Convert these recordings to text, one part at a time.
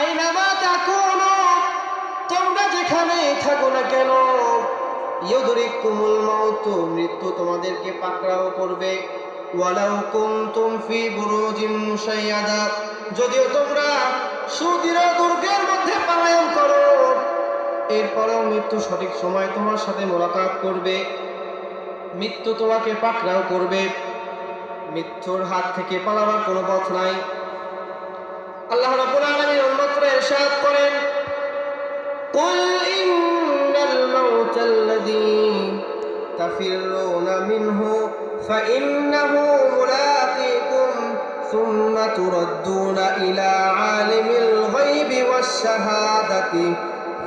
আইনামা তাকুনু, তোমরা যেখানেই থাকো না কেন, ইউদরিকুমুল মাউত, মৃত্যু তোমাদেরকে পাকড়াও করবে। ওয়ালাউ কুনতুম ফি বুরুজিন মুশাইয়াদা, যদিও তোমরা সুদৃঢ় দুর্গের মধ্যে পলায়ন করো, এরপরেও মৃত্যু সঠিক সময় তোমার সাথে মোলাকাত করবে, মৃত্যু তোমাকে পাকড়াও করবে। মৃত্যুর হাত থেকে পালাবার কোনো পথ নাই। আল্লাহ রাব্বুল আলামিন অন্যত্র ইরশাদ করেন, কুল ইন্নাল মাউতাল্লাযী তাফিররুনা মিনহু ফাইন্নাহু মুলাকীকুম সুম্মা তুরাদ্দুনা ইলা আলিমিল গায়বি ওয়াশ শাহাদাতি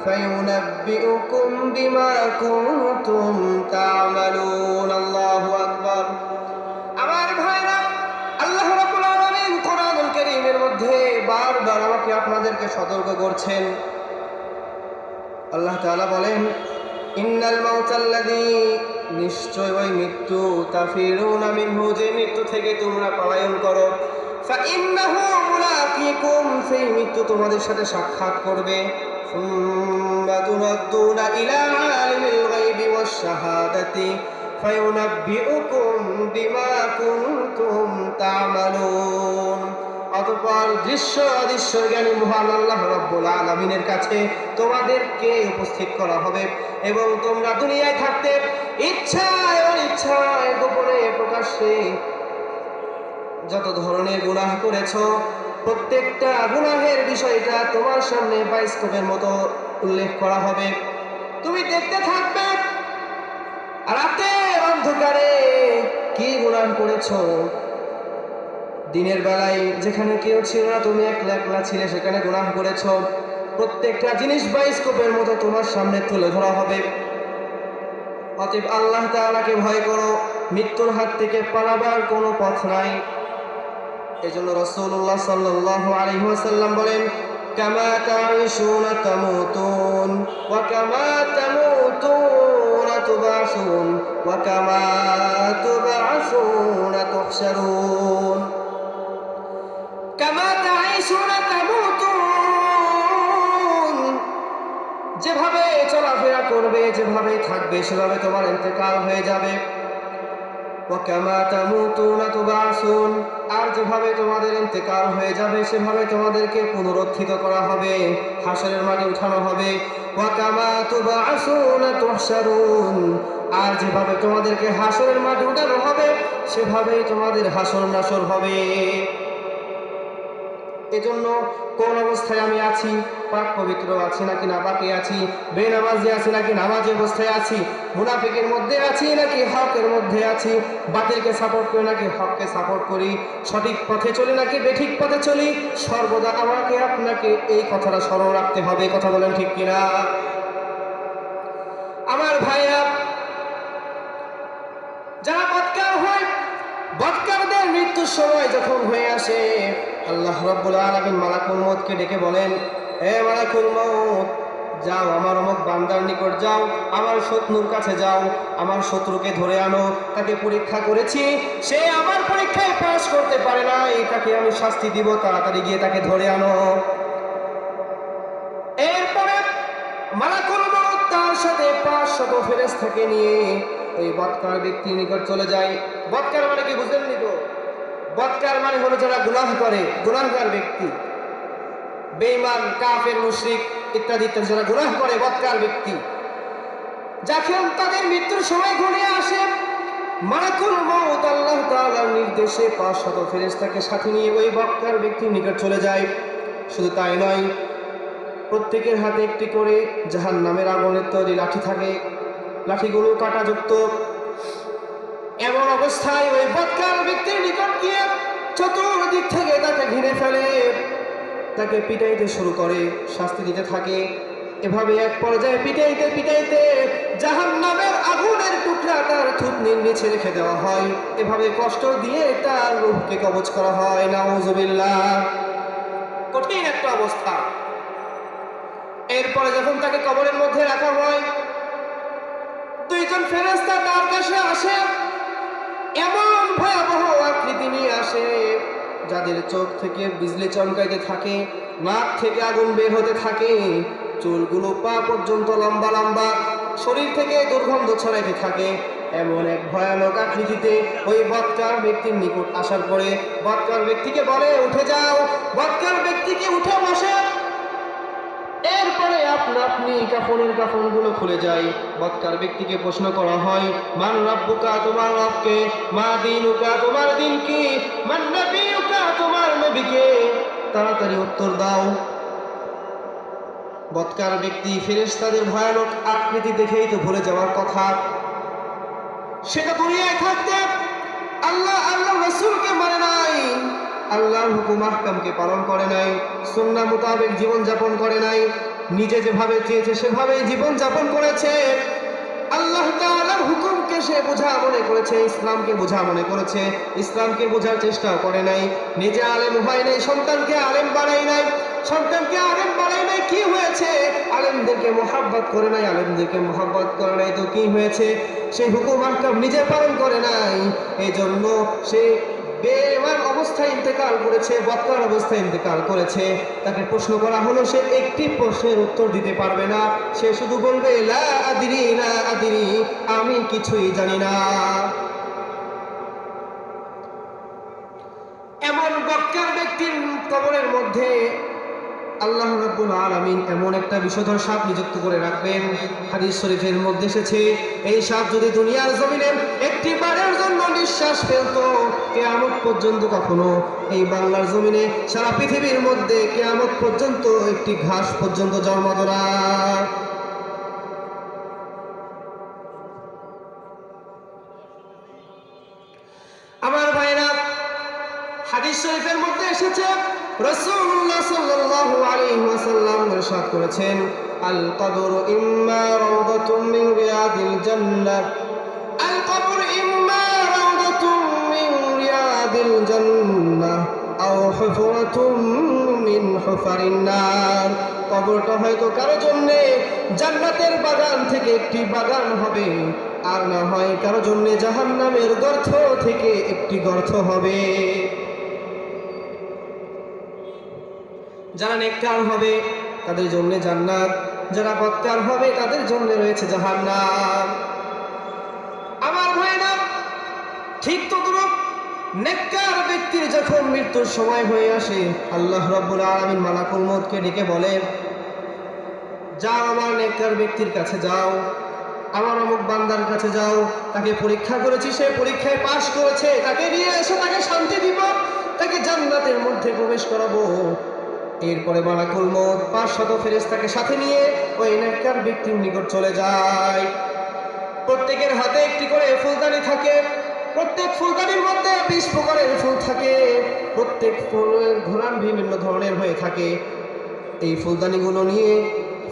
ফায়ুনাব্বিউকুম বিমা কুনতুম তা'মালুন। আল্লাহু আকবার। আমার ভাইরা, আল্লাহ রাব্বুল আলামিন কোরআনুল কারীমের মধ্যে বারবার আমাকে আপনাদেরকে সতর্ক করছেন। আল্লাহ তাআলা বলেন, ইন্নাল মাউতাল্লাযী, নিশ্চয় ওই মৃত্যু, তাফিরুনা মিনহু, যে মৃত্যু থেকে তোমরা পলায়ন করো, ফাইন্নাহু মুলাকীকুম, সেই মৃত্যু তোমাদের সাথে সাক্ষাৎ করবে। সুম্মা তুরাদ্দুনা ইলা আলিমিল গায়বি ওয়াশ শাহাদাতি ফায়ুনাব্বিউকুম বিমা কুনতুম তা'মালুন। অতঃপর দৃশ্য অদৃশ্যের জ্ঞানী মহান আল্লাহ রাব্বুল আলামিনের কাছে তোমাদেরকে উপস্থিত করা হবে এবং তোমরা দুনিয়ায় থাকতে ইচ্ছায় অনিচ্ছায়, গোপনে প্রকাশ্যে যত ধরনের গুনাহ করেছো, প্রত্যেকটা গুনাহের বিষয়টা তোমার সামনে বায়োস্কোপের মতো উল্লেখ করা হবে। তুমি দেখতে থাকবে রাতের অন্ধকারে কি গুনাহ করেছো। দিনের বেলায় যেখানে কেউ ছিল না, তুমি একলা একলা ছিলে, সেখানে গুনাহ করেছো। প্রত্যেকটা জিনিস বায়োস্কোপের মতো তোমার সামনে তুলে ধরা হবে। অতএব আল্লাহ তাআলাকে ভয় করো, মৃত্যুর হাত থেকে পালাবার কোনো পথ নাই। এজন্য রাসূলুল্লাহ সাল্লাল্লাহু আলাইহি ওয়াসাল্লাম বলেন, কামা তাঈশুনা তামুতুন ওয়া কামা তামুতুনা তুবআসুন ওয়া কামা তুবআসুনা তুহশারুন। কামা তাঈশুনা তামুতুন, যেভাবে চলাফেরা করবে, যেভাবে থাকবে, সেভাবে তোমার ইন্তেকাল হয়ে যাবে। ওয়া কামা তামুতুনা তুবআসুন, আর যেভাবে তোমাদের ইন্তেকাল হয়ে যাবে, সেভাবে তোমাদেরকে পুনরুত্থিত করা হবে, হাশরের মাঠে উঠানো হবে। ওয়া কামা তুবআসুনা তুহশারুন, আর যেভাবে তোমাদেরকে হাশরের মাঠে উঠানো হবে, সেভাবেই তোমাদের হাশর নাশর হবে। এজন্য কোন অবস্থায় আমি আছি, পাক পবিত্র আছি নাকি নাপাকে আছি, বেনামাজি আছি নাকি নামাজি অবস্থায় আছি, মুনাফিকের মধ্যে আছি নাকি হকের মধ্যে আছি, বাতিলকে সাপোর্ট করি নাকি হককে সাপোর্ট করি, সঠিক পথে চলি নাকি বেঠিক পথে চলি, সর্বদা আমাকে আপনাকে এই কথাটা স্মরণ রাখতে হবে। কথা বলেন ঠিক কিনা? আমার ভাইয়া, যারা বদকার হয়, বদকারদের মৃত্যুর সময় যখন হয়ে আসে, আল্লাহ রাব্বুল আলামিন মালাকুল মউতকে ডেকে বলেন, হে মালাকুল মউত, যাও আমার অমুক বান্দার নিকট যাও, আমার শত্রুর কাছে যাও, আমার শত্রুকে ধরে আনো, তাকে পরীক্ষা করেছি, সে আমার পরীক্ষায় পাস করতে পারে না, তাকে আমি শাস্তি দিব, তাড়াতাড়ি গিয়ে তাকে ধরে আনো। এরপরে মালাকুল মউত তার সাথে 500 ফেরেশতাকে নিয়ে ওই বদকার ব্যক্তির নিকট চলে যায়। বদকার মানে কি বুঝলেন তো? বদকার মানে হলো যারা গুনাহ করে, গুনাহগার ব্যক্তি, বেঈমান, কাফের, মুশরিক ইত্যাদি ইত্যাদি যারা গুনাহ করে, বদকার ব্যক্তি। যখন তাদের মৃত্যুর সময় ঘনিয়ে আসে, মালাকুল মউত আল্লাহ তাআলার নির্দেশে 500 ফেরেশতাকে সাথে নিয়ে ওই বদকার ব্যক্তির নিকট চলে যায়। শুধু তাই নয়, প্রত্যেকের হাতে একটি করে জাহান্নামের আগুনের তৈরি লাঠি থাকে, লাঠিগুলো কাঁটাযুক্ত। এমন অবস্থায় ওই বদকার ব্যক্তির নিকট গিয়ে চতুর্দিক থেকে তাকে ঘিরে ফেলে, তাকে পিটাইতে শুরু করে, শাস্তি দিতে থাকে। এভাবে এক পর্যায়ে পিটাইতে পিটাইতে জাহান্নামের আগুনের টুকরা তার থুতনির নিচে রেখে দেওয়া হয়। এভাবে কষ্ট দিয়ে তার রূহকে কবজ করা হয়। নাউযুবিল্লাহ, কঠিন একটা অবস্থা। এরপরে যখন তাকে কবরের মধ্যে রাখা হয়, দুইজন ফেরেশতা তার কাছে আসে, এমন ভয়াবহ আকৃতি নিয়ে আসে, যাদের চোখ থেকে বিজলি চমকাইতে থাকে, নাক থেকে আগুন বের হতে থাকে, চুলগুলো পা পর্যন্ত লম্বা লম্বা, শরীর থেকে দুর্গন্ধ ছড়াইতে থাকে, এমন এক ভয়ানক আকৃতিতে ওই বৎকার ব্যক্তির নিকট আসার পরে বৎকার ব্যক্তিকে বলে, উঠে যাও। বৎকার ব্যক্তিকে উঠে বসে, এরপরে আপনি কাফনগুলো খুলে যায়। বৎকার ব্যক্তিকে প্রশ্ন করা হয়, মান রাব্বুকা, তোমার রবকে, মা দীনুকা, তোমার দিন কি, মান নবিয়ুকা, তোমার নবীকে, তাড়াতাড়ি উত্তর দাও। বৎকার ব্যক্তি ফেরেশতাদের ভয়ানক আকৃতি দেখেই তো ভুলে যাওয়ার কথা। সেটা দুনিয়ায় থাকতে আল্লাহ রাসূলকে মানে নাই, আল্লাহর হুকুম আহকামকে পালন করে নাই, সুন্নাহ মোতাবেক জীবন যাপন করে নাই, নিজে যেভাবে চেয়েছে সেভাবেই জীবন যাপন করেছে। আল্লাহ তাআলার হুকুমকে সে বোঝা মনে করেছে, ইসলামকে বোঝা মনে করেছে, ইসলামকে বোঝার চেষ্টাও করে নাই। নিজে আলেম হয় নাই, সন্তানকে আলেম বানাই নাই, সন্তানকে আলেম বানাই নাই, কি হয়েছে? আলেমদেরকে মোহাব্বত করে নাই, আলেমদেরকে মোহাব্বত করে নাই, তো কি হয়েছে? সেই হুকুম আহকাম নিজে পালন করে নাই, এই জন্য সে বেঈমান অবস্থায় ইন্তেকাল করেছে, বৎকার অবস্থায় ইন্তেকাল করেছে। তাকে প্রশ্ন করা হলো, সে একটি প্রশ্নের উত্তর দিতে পারবে না, সে শুধু বলবে লা আদরি, লা আদরি, আমি কিছুই জানি না। এমন বৎকার ব্যক্তির কবরের মধ্যে আল্লাহ রাব্বুল আলামিন এমন একটা বিষধর সাপ নিযুক্ত করে রাখবেন। হাদিস শরীফের মধ্যে এসেছে, এই সাপ যদি দুনিয়ার জমিনে একটি বারের জন্য নিঃশ্বাস ফেলতো, কিয়ামত পর্যন্ত কখনো এই বাংলার জমিনে, সারা পৃথিবীর মধ্যে কিয়ামত পর্যন্ত একটি ঘাস পর্যন্ত জন্মাতো না। আমার ভাইরা, হাদিস শরীফের মধ্যে এসেছে, রাসূলুল্লাহ সাল্লাল্লাহু আলাইহি ওয়াসাল্লাম ইরশাদ করেছেন, আল কবরু ইম্মা রাউদাতুম মিন রিয়াদিল জান্নাহ, আল কবরু ইম্মা রাউদাতুম মিন রিয়াদিল জান্নাহ আও হুফরাতুম মিন হুফারিন নার। কবরটা হয়তো কারো জন্য জান্নাতের বাগান থেকে একটি বাগান হবে, আর না হয় কারো জন্য জাহান্নামের গর্ত থেকে একটি গর্ত হবে। যারা নেককার হবে তাদের জন্য জান্নাত, যারা বদকার হবে তাদের জন্য রয়েছে জাহান্নাম। আমার ভাইরা, ঠিক তদ্রূপ নেককার ব্যক্তির যখন মৃত্যুর সময় হয়ে আসে, আল্লাহ রাব্বুল আলামিন মালাকুল মউতকে ডেকে বলেন, যাও আমার নেককার ব্যক্তির কাছে যাও, আমার অমুক বান্দার কাছে যাও, তাকে পরীক্ষা করেছি, সে পরীক্ষায় পাশ করেছে, তাকে নিয়ে এসে তাকে শান্তি দিব, তাকে জান্নাতের মধ্যে প্রবেশ করাবো। এরপরে মালাকুল মউত 500 ফেরেশতাকে সাথে নিয়ে ওই নেককার ব্যক্তির নিকট চলে যায়। প্রত্যেকের হাতে একটি করে ফুলদানি থাকে, প্রত্যেক ফুলদানির মধ্যে 20 প্রকারের ফুল থাকে, প্রত্যেক ফুলের ঘ্রাণ বিভিন্ন ধরনের হয়ে থাকে। এই ফুলদানিগুলো নিয়ে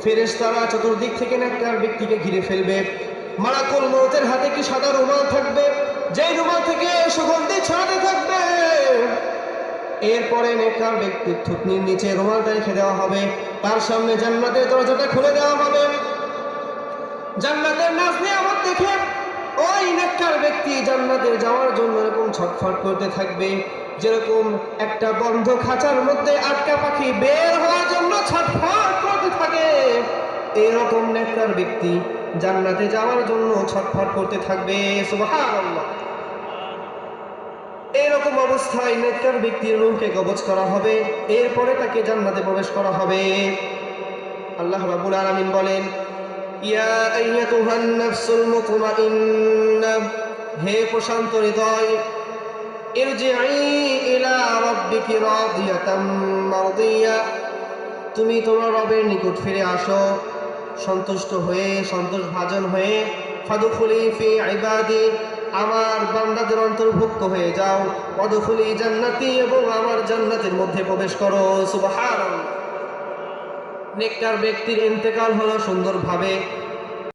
ফেরেশতারা চতুর্দিক থেকে নেককার ব্যক্তিকে ঘিরে ফেলবে। মালাকুল মউতের হাতে কি সাদা রুমাল থাকবে, যেই রুমাল থেকে সুগন্ধি ছড়াতে থাকবে। এরপরে নেককার ব্যক্তির থুতনির নিচে রুমালটা রেখে দেওয়া হবে, তার সামনে জান্নাতের দরজাটা খুলে দেওয়া হবে। জান্নাতের নাজ নিয়ামত দেখে ওই নেককার ব্যক্তি জান্নাতে যাওয়ার জন্য এরকম ছটফট করতে থাকবে, যেরকম একটা বন্ধ খাঁচার মধ্যে আটকা পাখি বের হওয়ার জন্য ছটফট করতে থাকে, এরকম নেককার ব্যক্তি জান্নাতে যাওয়ার জন্য ছটফট করতে থাকবে। সুবহানাল্লাহ। এরকম অবস্থায় নেককার ব্যক্তির রূহকে কবজ করা হবে, এরপরে তাকে জান্নাতে প্রবেশ করা হবে। আল্লাহ রাব্বুল আলামিন বলেন, ইয়া আইয়াতুহান নাফসুল মুতমাইন্নাহ, হে প্রশান্ত হৃদয়, ইরজিই ইলা রাব্বিকি রাদিয়াতাম মারদিয়া, তুমি তোমার রবের নিকট ফিরে আসো সন্তুষ্ট হয়ে, সন্তোষভাজন হয়ে। ফাদখুলি ফি ইবাদি, আমার বান্দাদের অন্তর্ভুক্ত হয়ে যাও। ওয়াদখুলি জান্নাতি, এবং আমার জান্নাতের মধ্যে প্রবেশ করো। সুবহানাল্লাহ। নেককার ব্যক্তির ইন্তেকাল হলো সুন্দরভাবে।